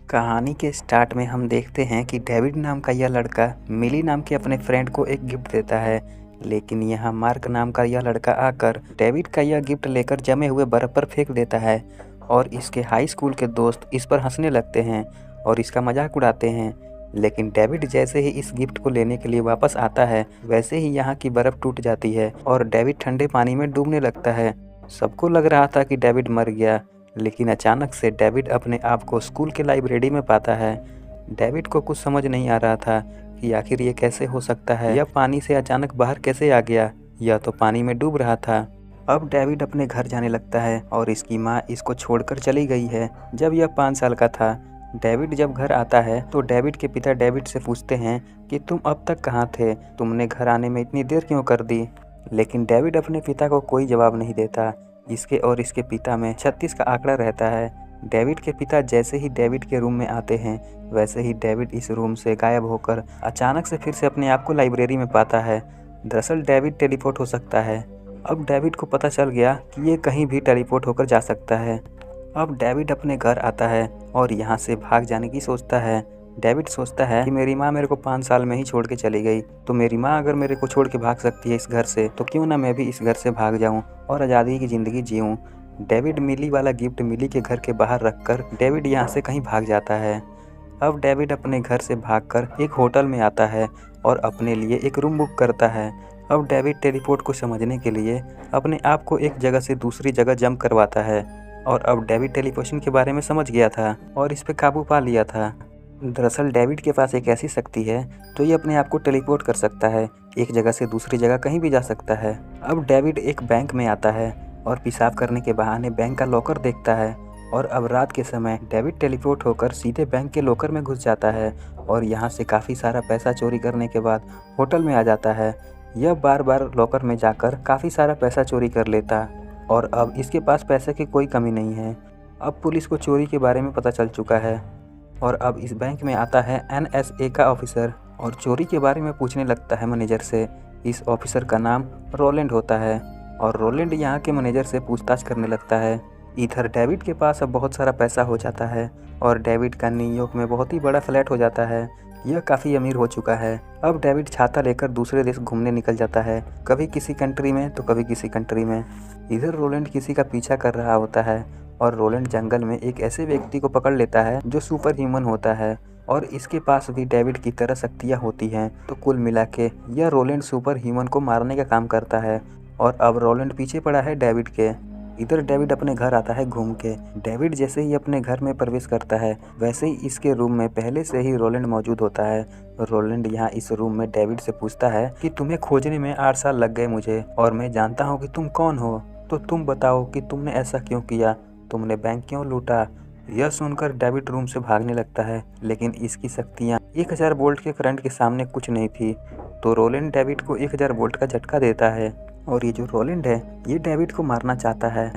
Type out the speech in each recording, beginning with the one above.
कहानी के स्टार्ट में हम देखते हैं कि डेविड नाम का यह लड़का मिली नाम के अपने फ्रेंड को एक गिफ्ट देता है। लेकिन यहाँ मार्क नाम का यह लड़का आकर डेविड का यह गिफ्ट लेकर जमे हुए बर्फ पर फेंक देता है और इसके हाई स्कूल के दोस्त इस पर हंसने लगते हैं और इसका मजाक उड़ाते हैं। लेकिन डेविड जैसे ही इस गिफ्ट को लेने के लिए वापस आता है वैसे ही यहाँ की बर्फ टूट जाती है और डेविड ठंडे पानी में डूबने लगता है। सबको लग रहा था कि डेविड मर गया, लेकिन अचानक से डेविड अपने आप को स्कूल के लाइब्रेरी में पाता है। डेविड को कुछ समझ नहीं आ रहा था कि आखिर ये कैसे हो सकता है, यह पानी से अचानक बाहर कैसे आ गया, यह तो पानी में डूब रहा था। अब डेविड अपने घर जाने लगता है और इसकी माँ इसको छोड़कर चली गई है जब यह 5 साल का था। डेविड जब घर आता है तो डेविड के पिता डेविड से पूछते हैं कि तुम अब तक कहाँ थे, तुमने घर आने में इतनी देर क्यों कर दी। लेकिन डेविड अपने पिता को कोई जवाब नहीं देता। इसके और इसके पिता में 36 का आंकड़ा रहता है। डेविड के पिता जैसे ही डेविड के रूम में आते हैं वैसे ही डेविड इस रूम से गायब होकर अचानक से फिर से अपने आप को लाइब्रेरी में पाता है। दरअसल डेविड टेलीपोर्ट हो सकता है। अब डेविड को पता चल गया कि ये कहीं भी टेलीपोर्ट होकर जा सकता है। अब डेविड अपने घर आता है और यहाँ से भाग जाने की सोचता है। डेविड सोचता है कि मेरी माँ मेरे को 5 साल में ही छोड़ के चली गई, तो मेरी माँ अगर मेरे को छोड़ के भाग सकती है इस घर से, तो क्यों ना मैं भी इस घर से भाग जाऊं और आज़ादी की ज़िंदगी जीऊं। डेविड मिली वाला गिफ्ट मिली के घर के बाहर रखकर डेविड यहाँ से कहीं भाग जाता है। अब डेविड अपने घर से भागकर एक होटल में आता है और अपने लिए एक रूम बुक करता है। अब डेविड टेलीपोर्ट को समझने के लिए अपने आप को एक जगह से दूसरी जगह जंप करवाता है और अब डेविड टेलीपोर्टेशन के बारे में समझ गया था और इस पर काबू पा लिया था। दरअसल डेविड के पास एक ऐसी शक्ति है तो ये अपने आप को टेलीपोर्ट कर सकता है, एक जगह से दूसरी जगह कहीं भी जा सकता है। अब डेविड एक बैंक में आता है और पेशाब करने के बहाने बैंक का लॉकर देखता है और अब रात के समय डेविड टेलीपोर्ट होकर सीधे बैंक के लॉकर में घुस जाता है और यहाँ से काफ़ी सारा पैसा चोरी करने के बाद होटल में आ जाता है। यह बार बार लॉकर में जाकर काफ़ी सारा पैसा चोरी कर लेता और अब इसके पास पैसे की कोई कमी नहीं है। अब पुलिस को चोरी के बारे में पता चल चुका है और अब इस बैंक में आता है NSA का ऑफिसर और चोरी के बारे में पूछने लगता है मैनेजर से। इस ऑफिसर का नाम रोलैंड होता है और रोलैंड यहाँ के मैनेजर से पूछताछ करने लगता है। इधर डेविड के पास अब बहुत सारा पैसा हो जाता है और डेविड का न्यूयॉर्क में बहुत ही बड़ा फ्लैट हो जाता है। यह काफ़ी अमीर हो चुका है। अब डेविड छाता लेकर दूसरे देश घूमने निकल जाता है, कभी किसी कंट्री में तो कभी किसी कंट्री में। इधर रोलैंड किसी का पीछा कर रहा होता है और रोलैंड जंगल में एक ऐसे व्यक्ति को पकड़ लेता है जो सुपर ह्यूमन होता है और इसके पास भी डेविड की तरह शक्तियाँ होती हैं। तो कुल मिला के यह रोलैंड सुपर ह्यूमन को मारने का काम करता है और अब रोलैंड पीछे पड़ा है डेविड के। इधर डेविड अपने घर आता है घूम के। डेविड जैसे ही अपने घर में प्रवेश करता है वैसे ही इसके रूम में पहले से ही रोलैंड मौजूद होता है। रोलैंड यहाँ इस रूम में डेविड से पूछता है कि तुम्हें खोजने में 8 साल लग गए मुझे और मैं जानता हूँ कि तुम कौन हो, तो तुम बताओ कि तुमने ऐसा क्यों किया, तुमने बैंक क्यों लूटा। यह सुनकर डेविड रूम से भागने लगता है, लेकिन इसकी शक्तियाँ 1000 वोल्ट के करंट के सामने कुछ नहीं थी। तो रोलैंड डेविड को 1000 वोल्ट का झटका देता है और ये जो रोलैंड है ये डेविड को मारना चाहता है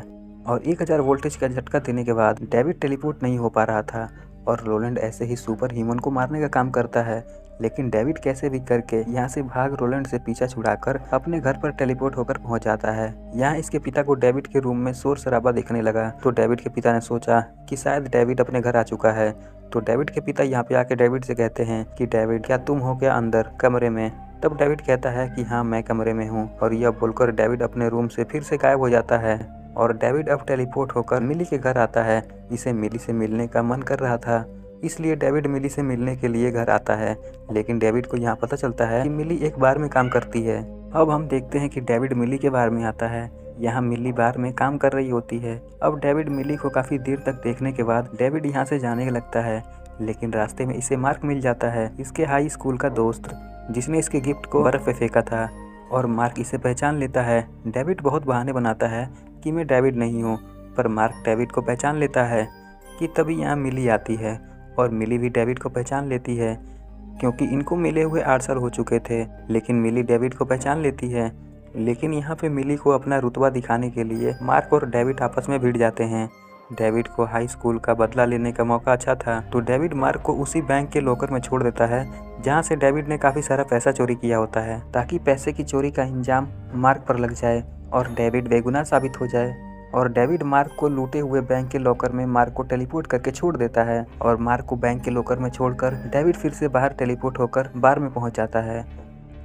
और 1000 वोल्टेज का झटका देने के बाद डेविड टेलीपोर्ट नहीं हो पा रहा था और रोलैंड ऐसे ही सुपर ह्यूमन को मारने का काम करता है। लेकिन डेविड कैसे भी करके यहाँ से भाग रोलैंड से पीछा छुड़ाकर अपने घर पर टेलीपोर्ट होकर पहुँच जाता है। यहाँ इसके पिता को डेविड के रूम में शोर शराबा दिखने लगा तो डेविड के पिता ने सोचा कि शायद डेविड अपने घर आ चुका है। तो डेविड के पिता यहाँ पे आके डेविड से कहते हैं कि डेविड क्या तुम हो क्या अंदर कमरे में। तब डेविड कहता है कि हाँ मैं कमरे में हूँ और यह बोलकर डेविड अपने रूम से फिर से गायब हो जाता है और डेविड अब टेलीपोर्ट होकर मिली के घर आता है। इसे मिली से मिलने का मन कर रहा था इसलिए डेविड मिली से मिलने के लिए घर आता है। लेकिन डेविड को यहाँ पता चलता है कि मिली एक बार में काम करती है। अब हम देखते हैं कि डेविड मिली के बार में आता है। यहाँ मिली बार में काम कर रही होती है। अब डेविड मिली को काफ़ी देर तक देखने के बाद डेविड यहाँ से जाने लगता है, लेकिन रास्ते में इसे मार्क मिल जाता है, इसके हाई स्कूल का दोस्त जिसने इसके गिफ्ट को बर्फ पे फेंका था और मार्क इसे पहचान लेता है। डेविड बहुत बहाने बनाता है कि मैं डेविड नहीं हूँ, पर मार्क डेविड को पहचान लेता है कि तभी यहाँ मिली आती है और मिली भी डेविड को पहचान लेती है क्योंकि इनको मिले हुए 8 साल हो चुके थे। लेकिन मिली डेविड को पहचान लेती है। लेकिन यहाँ पे मिली को अपना रुतबा दिखाने के लिए मार्क और डेविड आपस में भिड़ जाते हैं। डेविड को हाई स्कूल का बदला लेने का मौका अच्छा था तो डेविड मार्क को उसी बैंक के लॉकर में छोड़ देता है जहाँ से डेविड ने काफ़ी सारा पैसा चोरी किया होता है, ताकि पैसे की चोरी का इंजाम मार्क पर लग जाए और डेविड बेगुनाह साबित हो जाए। और डेविड मार्क को लूटे हुए बैंक के लॉकर में मार्क को टेलीपोर्ट करके छोड़ देता है और मार्क को बैंक के लॉकर में छोड़कर डेविड फिर से बाहर टेलीपोर्ट होकर बार में पहुंच जाता है।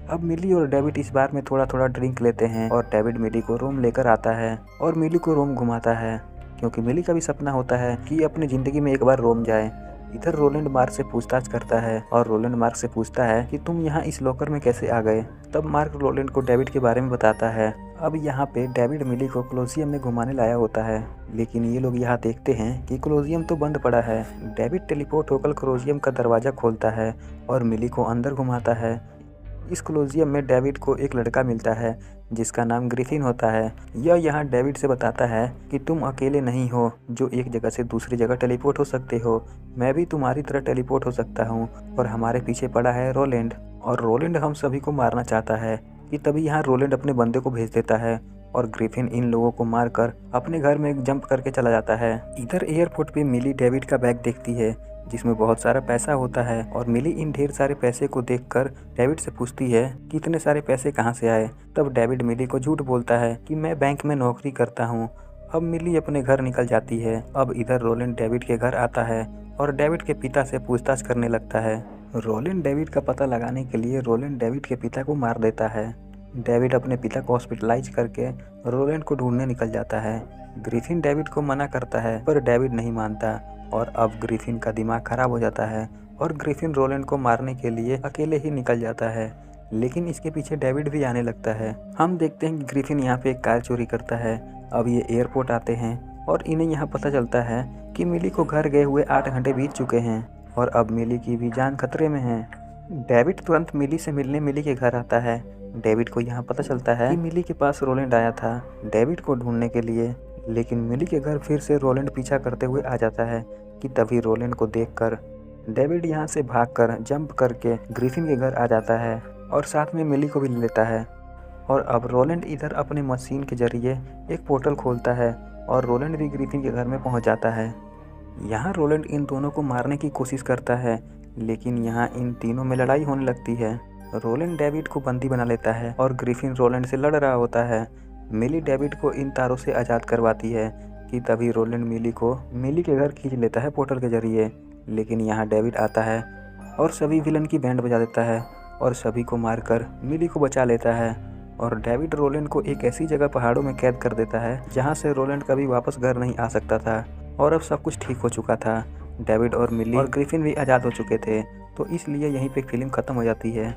अब मिली और डेविड इस बार में थोड़ा थोड़ा ड्रिंक लेते हैं और डेविड मिली को रोम लेकर आता है और मिली को रोम घुमाता है, क्योंकि मिली का भी सपना होता है कि अपनी ज़िंदगी में एक बार रोम जाए। इधर रोलैंड मार्क से पूछताछ करता है और रोलैंड मार्क से पूछता है कि तुम यहाँ इस लॉकर में कैसे आ गए। तब मार्क रोलैंड को डेविड के बारे में बताता है। अब यहाँ पे डेविड मिली को कोलोसियम में घुमाने लाया होता है, लेकिन ये लोग यहाँ देखते हैं कि कोलोसियम तो बंद पड़ा है। डेविड टेलीपोर्ट होकर कोलोसियम का दरवाज़ा खोलता है और मिली को अंदर घुमाता है। इस कोलोसियम में डेविड को एक लड़का मिलता है जिसका नाम ग्रिफिन होता है। यह यहाँ डेविड से बताता है कि तुम अकेले नहीं हो जो एक जगह से दूसरी जगह टेलीपोर्ट हो सकते हो, मैं भी तुम्हारी तरह टेलीपोर्ट हो सकता हूँ। और हमारे पीछे पड़ा है रोलैंड, और रोलैंड हम सभी को मारना चाहता है। कि तभी यहाँ रोलैंड अपने बंदे को भेज देता है और ग्रिफिन इन लोगों को मारकर अपने घर में जंप करके चला जाता है। इधर एयरपोर्ट पे मिली डेविड का बैग देखती है जिसमें बहुत सारा पैसा होता है और मिली इन ढेर सारे पैसे को देखकर डेविड से पूछती है कि इतने सारे पैसे कहाँ से आए। तब डेविड मिली को झूठ बोलता है कि मैं बैंक में नौकरी करता हूँ। अब मिली अपने घर निकल जाती है। अब इधर रोलैंड डेविड के घर आता है और डेविड के पिता से पूछताछ करने लगता है। रोलैंड डेविड का पता लगाने के लिए रोलैंड डेविड के पिता को मार देता है। डेविड अपने पिता को हॉस्पिटलाइज करके रोलैंड को ढूंढने निकल जाता है। ग्रिफिन डेविड को मना करता है पर डेविड नहीं मानता और अब ग्रिफिन का दिमाग खराब हो जाता है और ग्रिफिन रोलैंड को मारने के लिए अकेले ही निकल जाता है। लेकिन इसके पीछे डेविड भी आने लगता है। हम देखते हैं कि ग्रिफिन यहाँ पे एक कार चोरी करता है। अब ये एयरपोर्ट आते हैं और इन्हें यहाँ पता चलता है कि मिली को घर गए हुए 8 घंटे बीत चुके हैं और अब मिली की भी जान खतरे में है। डेविड तुरंत मिली से मिलने मिली के घर आता है। डेविड को यहाँ पता चलता है कि मिली के पास रोलैंड आया था डेविड को ढूंढने के लिए, लेकिन मिली के घर फिर से रोलैंड पीछा करते हुए आ जाता है। कि तभी रोलैंड को देखकर डेविड यहाँ से भागकर जंप करके ग्रिफिन के घर आ जाता है और साथ में मिली को भी ले लेता है। और अब रोलैंड इधर अपने मशीन के जरिए एक पोर्टल खोलता है और रोलैंड भी ग्रिफिन के घर में पहुँच जाता है। यहाँ रोलैंड इन दोनों को मारने की कोशिश करता है, लेकिन यहाँ इन तीनों में लड़ाई होने लगती है। रोलैंड डेविड को बंदी बना लेता है और ग्रिफिन रोलैंड से लड़ रहा होता है। मिली डेविड को इन तारों से आज़ाद करवाती है। कि तभी रोलैंड मिली को मिली के घर खींच लेता है पोर्टल के जरिए, लेकिन यहाँ डेविड आता है और सभी विलन की बैंड बजा देता है और सभी को मारकर मिली को बचा लेता है। और डेविड रोलैंड को एक ऐसी जगह पहाड़ों में कैद कर देता है जहाँ से रोलैंड कभी वापस घर नहीं आ सकता था और अब सब कुछ ठीक हो चुका था। डेविड और मिली और ग्रिफिन भी आज़ाद हो चुके थे, तो इसलिए यहीं पे फिल्म ख़त्म हो जाती है।